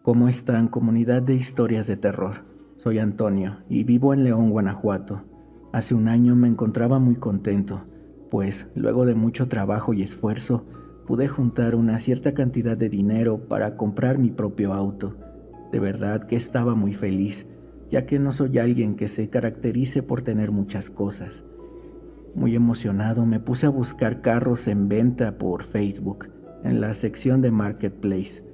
¿Cómo están, comunidad de historias de terror? Soy Antonio y vivo en León, Guanajuato. Hace un año me encontraba muy contento, pues luego de mucho trabajo y esfuerzo, pude juntar una cierta cantidad de dinero para comprar mi propio auto. De verdad que estaba muy feliz, ya que no soy alguien que se caracterice por tener muchas cosas. Muy emocionado me puse a buscar carros en venta por Facebook, en la sección de Marketplace.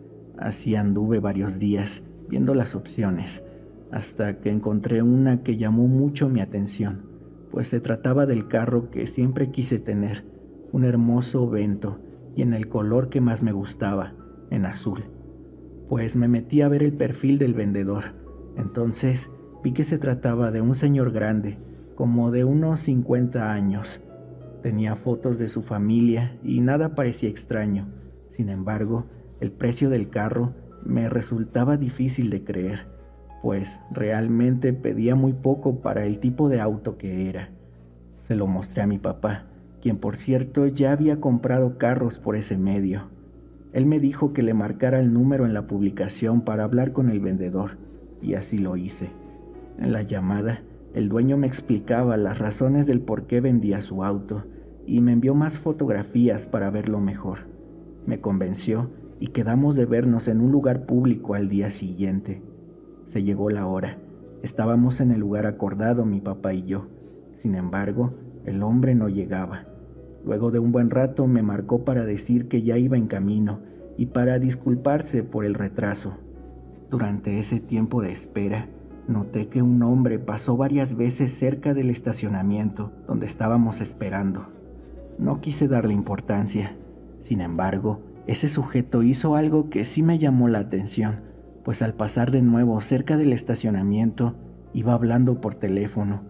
Así anduve varios días viendo las opciones, hasta que encontré una que llamó mucho mi atención, pues se trataba del carro que siempre quise tener, un hermoso Vento, y en el color que más me gustaba, en azul. Pues me metí a ver el perfil del vendedor. Entonces vi que se trataba de un señor grande, como de unos 50 años. Tenía fotos de su familia y nada parecía extraño. Sin embargo, el precio del carro me resultaba difícil de creer, pues realmente pedía muy poco para el tipo de auto que era. Se lo mostré a mi papá, quien por cierto ya había comprado carros por ese medio. Él me dijo que le marcara el número en la publicación para hablar con el vendedor, y así lo hice. En la llamada, el dueño me explicaba las razones del por qué vendía su auto, y me envió más fotografías para verlo mejor. Me convenció y quedamos de vernos en un lugar público al día siguiente. Se llegó la hora. Estábamos en el lugar acordado, mi papá y yo. Sin embargo, el hombre no llegaba. Luego de un buen rato me marcó para decir que ya iba en camino y para disculparse por el retraso. Durante ese tiempo de espera, noté que un hombre pasó varias veces cerca del estacionamiento donde estábamos esperando. No quise darle importancia. Sin embargo, ese sujeto hizo algo que sí me llamó la atención, pues al pasar de nuevo cerca del estacionamiento, iba hablando por teléfono,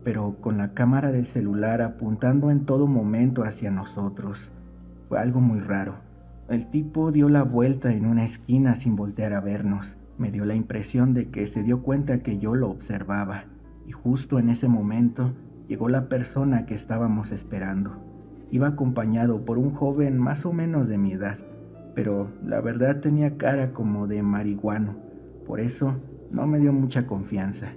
pero con la cámara del celular apuntando en todo momento hacia nosotros. Fue algo muy raro. El tipo dio la vuelta en una esquina sin voltear a vernos. Me dio la impresión de que se dio cuenta que yo lo observaba, y justo en ese momento llegó la persona que estábamos esperando. Iba acompañado por un joven más o menos de mi edad, pero la verdad tenía cara como de marihuano, por eso no me dio mucha confianza.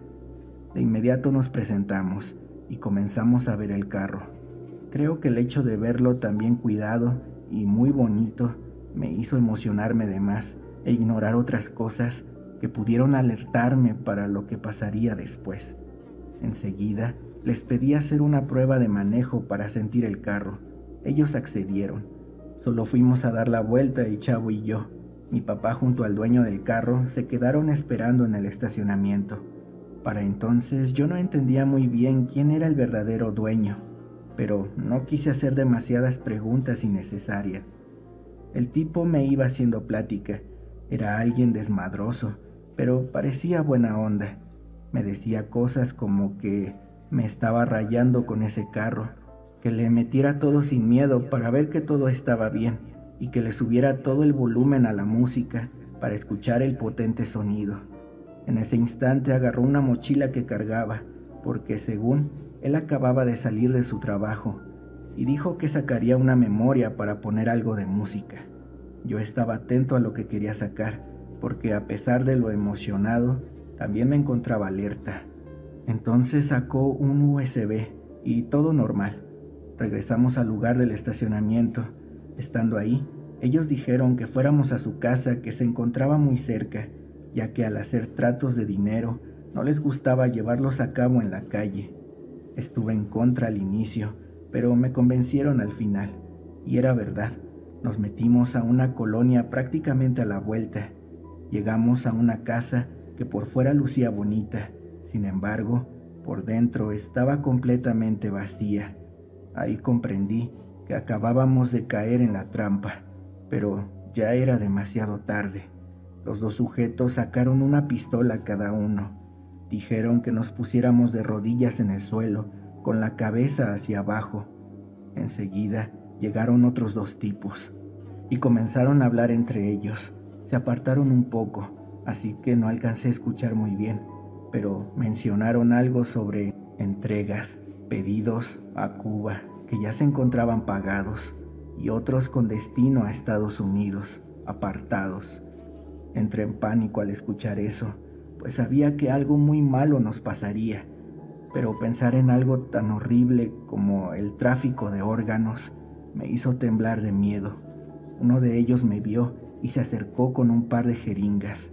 De inmediato nos presentamos y comenzamos a ver el carro. Creo que el hecho de verlo tan bien cuidado y muy bonito me hizo emocionarme de más e ignorar otras cosas que pudieron alertarme para lo que pasaría después. Enseguida les pedí hacer una prueba de manejo para sentir el carro. Ellos accedieron. Solo fuimos a dar la vuelta el chavo y yo. Mi papá junto al dueño del carro se quedaron esperando en el estacionamiento. Para entonces yo no entendía muy bien quién era el verdadero dueño, pero no quise hacer demasiadas preguntas innecesarias. El tipo me iba haciendo plática. Era alguien desmadroso, pero parecía buena onda. Me decía cosas como que me estaba rayando con ese carro, que le metiera todo sin miedo para ver que todo estaba bien y que le subiera todo el volumen a la música para escuchar el potente sonido. En ese instante agarró una mochila que cargaba, porque según él acababa de salir de su trabajo, y dijo que sacaría una memoria para poner algo de música. Yo estaba atento a lo que quería sacar, porque a pesar de lo emocionado, también me encontraba alerta. Entonces sacó un USB y todo normal. Regresamos al lugar del estacionamiento. Estando ahí, ellos dijeron que fuéramos a su casa, que se encontraba muy cerca, ya que al hacer tratos de dinero no les gustaba llevarlos a cabo en la calle. Estuve en contra al inicio, pero me convencieron al final, y era verdad. Nos metimos a una colonia prácticamente a la vuelta. Llegamos a una casa que por fuera lucía bonita, sin embargo, por dentro estaba completamente vacía. Ahí comprendí que acabábamos de caer en la trampa, pero ya era demasiado tarde. Los dos sujetos sacaron una pistola cada uno. Dijeron que nos pusiéramos de rodillas en el suelo, con la cabeza hacia abajo. Enseguida llegaron otros dos tipos y comenzaron a hablar entre ellos. Se apartaron un poco, así que no alcancé a escuchar muy bien, pero mencionaron algo sobre entregas, pedidos a Cuba, que ya se encontraban pagados, y otros con destino a Estados Unidos, apartados. Entré en pánico al escuchar eso, pues sabía que algo muy malo nos pasaría, pero pensar en algo tan horrible como el tráfico de órganos me hizo temblar de miedo. Uno de ellos me vio y se acercó con un par de jeringas.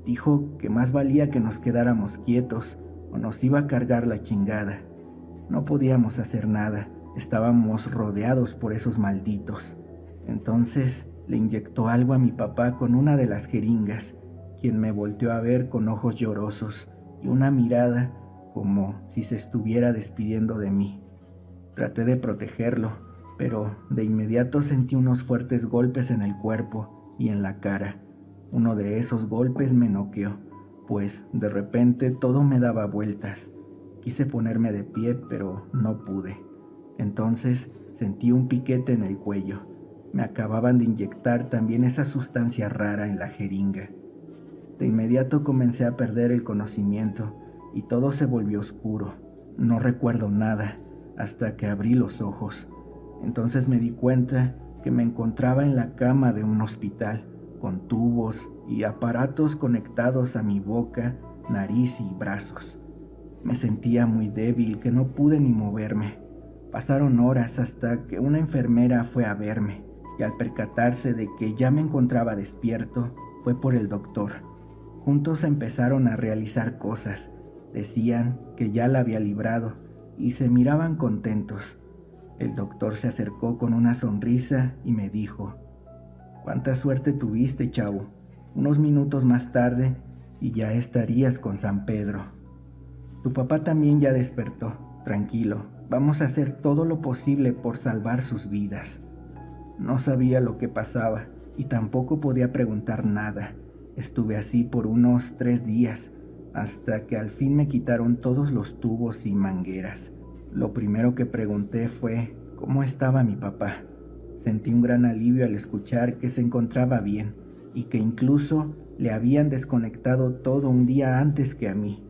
Dijo que más valía que nos quedáramos quietos o nos iba a cargar la chingada. No podíamos hacer nada, estábamos rodeados por esos malditos. Entonces le inyectó algo a mi papá con una de las jeringas, quien me volteó a ver con ojos llorosos y una mirada como si se estuviera despidiendo de mí. Traté de protegerlo, pero de inmediato sentí unos fuertes golpes en el cuerpo y en la cara. Uno de esos golpes me noqueó, pues de repente todo me daba vueltas. Quise ponerme de pie, pero no pude. Entonces sentí un piquete en el cuello. Me acababan de inyectar también esa sustancia rara en la jeringa. De inmediato comencé a perder el conocimiento y todo se volvió oscuro. No recuerdo nada hasta que abrí los ojos. Entonces me di cuenta que me encontraba en la cama de un hospital, con tubos y aparatos conectados a mi boca, nariz y brazos. Me sentía muy débil que no pude ni moverme. Pasaron horas hasta que una enfermera fue a verme y al percatarse de que ya me encontraba despierto, fue por el doctor. Juntos empezaron a realizar cosas. Decían que ya la había librado y se miraban contentos. El doctor se acercó con una sonrisa y me dijo: «¿Cuánta suerte tuviste, chavo? Unos minutos más tarde y ya estarías con San Pedro. Tu papá también ya despertó. Tranquilo, vamos a hacer todo lo posible por salvar sus vidas». No sabía lo que pasaba y tampoco podía preguntar nada. Estuve así por unos 3 días, hasta que al fin me quitaron todos los tubos y mangueras. Lo primero que pregunté fue cómo estaba mi papá. Sentí un gran alivio al escuchar que se encontraba bien y que incluso le habían desconectado todo un día antes que a mí.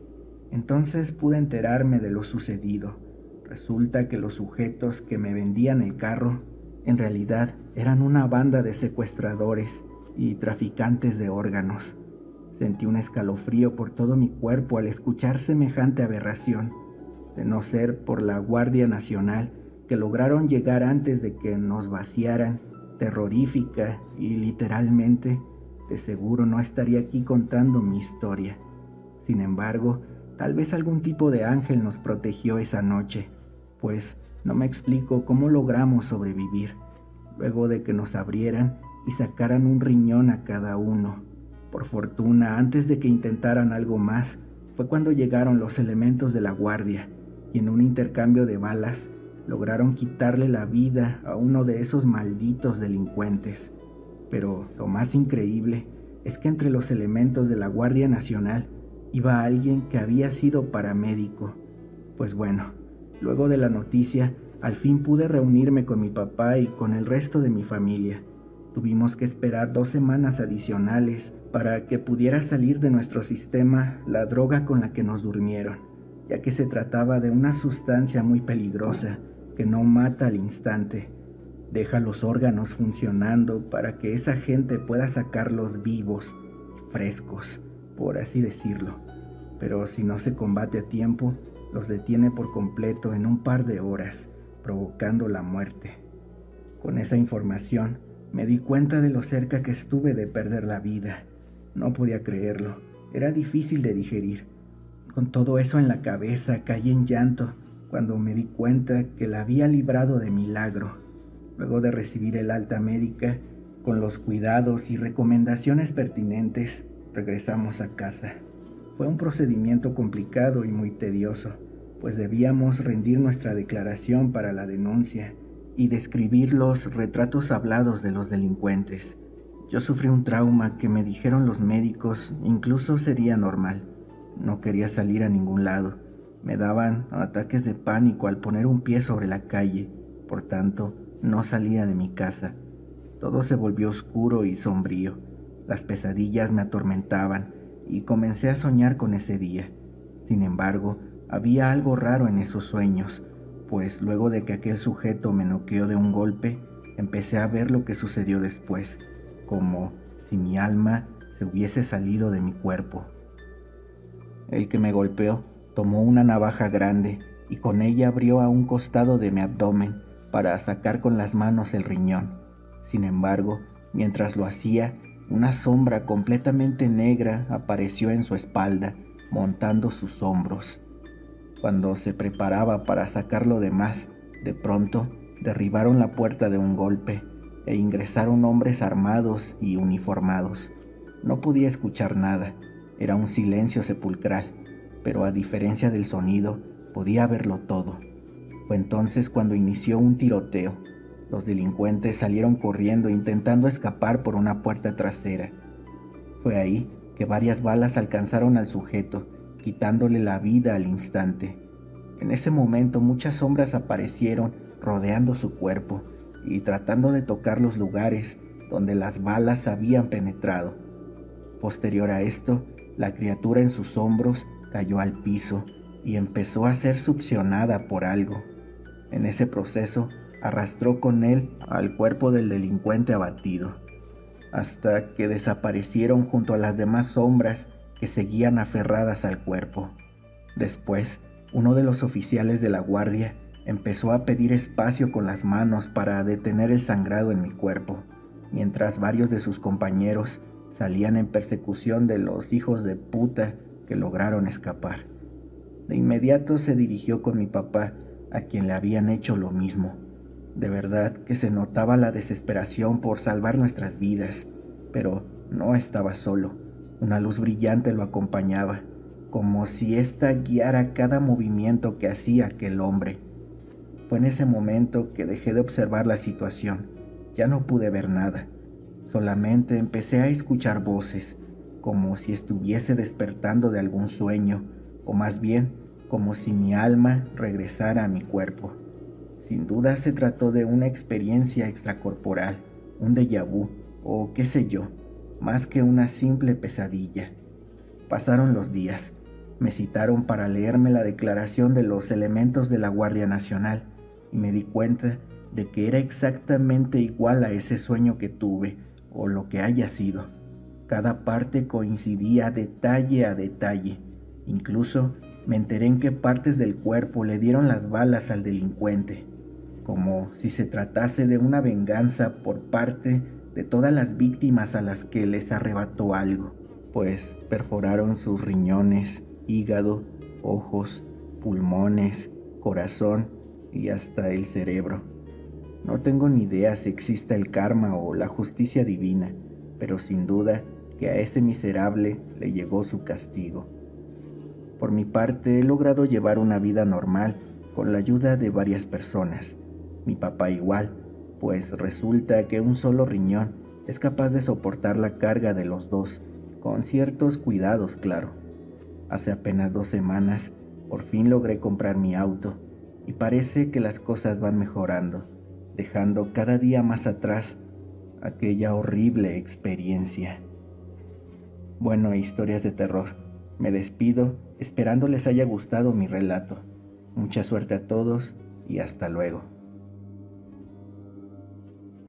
Entonces pude enterarme de lo sucedido. Resulta que los sujetos que me vendían el carro en realidad eran una banda de secuestradores y traficantes de órganos. Sentí un escalofrío por todo mi cuerpo al escuchar semejante aberración, de no ser por la Guardia Nacional, que lograron llegar antes de que nos vaciaran, terrorífica y literalmente, de seguro no estaría aquí contando mi historia. Sin embargo, tal vez algún tipo de ángel nos protegió esa noche, pues no me explico cómo logramos sobrevivir, luego de que nos abrieran y sacaran un riñón a cada uno. Por fortuna, antes de que intentaran algo más, fue cuando llegaron los elementos de la guardia, y en un intercambio de balas, lograron quitarle la vida a uno de esos malditos delincuentes. Pero lo más increíble es que entre los elementos de la Guardia Nacional iba alguien que había sido paramédico. Pues bueno, luego de la noticia, al fin pude reunirme con mi papá y con el resto de mi familia. Tuvimos que esperar 2 semanas adicionales para que pudiera salir de nuestro sistema la droga con la que nos durmieron, ya que se trataba de una sustancia muy peligrosa que no mata al instante. Deja los órganos funcionando para que esa gente pueda sacarlos vivos, frescos, por así decirlo. Pero si no se combate a tiempo, los detiene por completo en un par de horas, provocando la muerte. Con esa información, me di cuenta de lo cerca que estuve de perder la vida. No podía creerlo, era difícil de digerir. Con todo eso en la cabeza, caí en llanto cuando me di cuenta que la había librado de milagro. Luego de recibir el alta médica, con los cuidados y recomendaciones pertinentes, regresamos a casa. Fue un procedimiento complicado y muy tedioso, pues debíamos rendir nuestra declaración para la denuncia y describir los retratos hablados de los delincuentes. Yo sufrí un trauma que me dijeron los médicos incluso sería normal. No quería salir a ningún lado. Me daban ataques de pánico al poner un pie sobre la calle. Por tanto, no salía de mi casa. Todo se volvió oscuro y sombrío. Las pesadillas me atormentaban y comencé a soñar con ese día. Sin embargo, había algo raro en esos sueños, pues luego de que aquel sujeto me noqueó de un golpe, empecé a ver lo que sucedió después, como si mi alma se hubiese salido de mi cuerpo. El que me golpeó tomó una navaja grande y con ella abrió a un costado de mi abdomen para sacar con las manos el riñón. Sin embargo, mientras lo hacía, una sombra completamente negra apareció en su espalda, montando sus hombros. Cuando se preparaba para sacar lo demás, de pronto derribaron la puerta de un golpe e ingresaron hombres armados y uniformados. No podía escuchar nada, era un silencio sepulcral, pero a diferencia del sonido, podía verlo todo. Fue entonces cuando inició un tiroteo. Los delincuentes salieron corriendo intentando escapar por una puerta trasera. Fue ahí que varias balas alcanzaron al sujeto, quitándole la vida al instante. En ese momento muchas sombras aparecieron rodeando su cuerpo y tratando de tocar los lugares donde las balas habían penetrado. Posterior a esto, la criatura en sus hombros cayó al piso y empezó a ser succionada por algo. En ese proceso, arrastró con él al cuerpo del delincuente abatido, hasta que desaparecieron junto a las demás sombras que seguían aferradas al cuerpo. Después, uno de los oficiales de la guardia empezó a pedir espacio con las manos para detener el sangrado en mi cuerpo, mientras varios de sus compañeros salían en persecución de los hijos de puta que lograron escapar. De inmediato se dirigió con mi papá, a quien le habían hecho lo mismo. De verdad que se notaba la desesperación por salvar nuestras vidas, pero no estaba solo. Una luz brillante lo acompañaba, como si ésta guiara cada movimiento que hacía aquel hombre. Fue en ese momento que dejé de observar la situación. Ya no pude ver nada. Solamente empecé a escuchar voces, como si estuviese despertando de algún sueño, o más bien, como si mi alma regresara a mi cuerpo. Sin duda se trató de una experiencia extracorporal, un déjà vu, o qué sé yo, más que una simple pesadilla. Pasaron los días. Me citaron para leerme la declaración de los elementos de la Guardia Nacional y me di cuenta de que era exactamente igual a ese sueño que tuve, o lo que haya sido. Cada parte coincidía detalle a detalle. Incluso me enteré en qué partes del cuerpo le dieron las balas al delincuente, como si se tratase de una venganza por parte de todas las víctimas a las que les arrebató algo, pues perforaron sus riñones, hígado, ojos, pulmones, corazón y hasta el cerebro. No tengo ni idea si exista el karma o la justicia divina, pero sin duda que a ese miserable le llegó su castigo. Por mi parte, he logrado llevar una vida normal con la ayuda de varias personas. Mi papá igual, pues resulta que un solo riñón es capaz de soportar la carga de los dos, con ciertos cuidados, claro. Hace apenas 2 semanas, por fin logré comprar mi auto, y parece que las cosas van mejorando, dejando cada día más atrás aquella horrible experiencia. Bueno, historias de terror. Me despido esperando les haya gustado mi relato. Mucha suerte a todos y hasta luego.